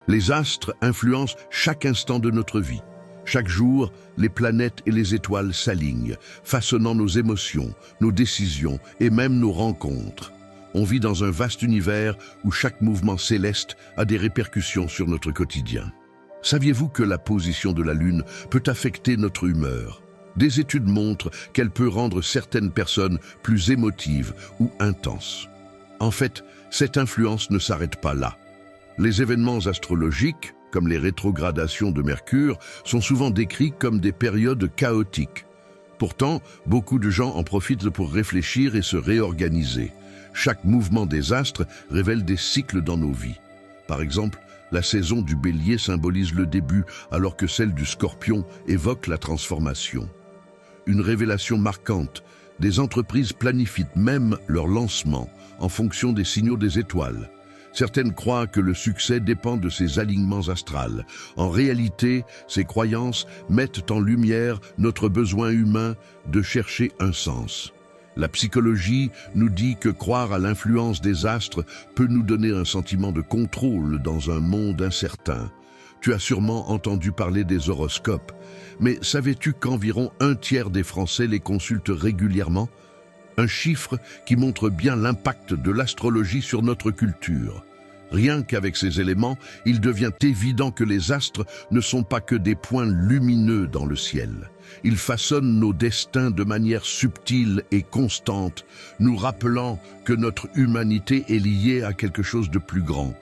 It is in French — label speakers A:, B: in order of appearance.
A: Les astres influencent chaque instant de notre vie. Chaque jour, les planètes et les étoiles s'alignent, façonnant nos émotions, nos décisions et même nos rencontres. On vit dans un vaste univers où chaque mouvement céleste a des répercussions sur notre quotidien. Saviez-vous que la position de la Lune peut affecter notre humeur? Des études montrent qu'elle peut rendre certaines personnes plus émotives ou intenses. En fait, cette influence ne s'arrête pas là. Les événements astrologiques, comme les rétrogradations de Mercure, sont souvent décrits comme des périodes chaotiques. Pourtant, beaucoup de gens en profitent pour réfléchir et se réorganiser. Chaque mouvement des astres révèle des cycles dans nos vies. Par exemple, la saison du Bélier symbolise le début, alors que celle du Scorpion évoque la transformation. Une révélation marquante, des entreprises planifient même leur lancement en fonction des signaux des étoiles. Certaines croient que le succès dépend de ces alignements astrales. En réalité, ces croyances mettent en lumière notre besoin humain de chercher un sens. La psychologie nous dit que croire à l'influence des astres peut nous donner un sentiment de contrôle dans un monde incertain. Tu as sûrement entendu parler des horoscopes, mais savais-tu qu'environ un tiers des Français les consultent régulièrement? Un chiffre qui montre bien l'impact de l'astrologie sur notre culture. Rien qu'avec ces éléments, il devient évident que les astres ne sont pas que des points lumineux dans le ciel. Ils façonnent nos destins de manière subtile et constante, nous rappelant que notre humanité est liée à quelque chose de plus grand.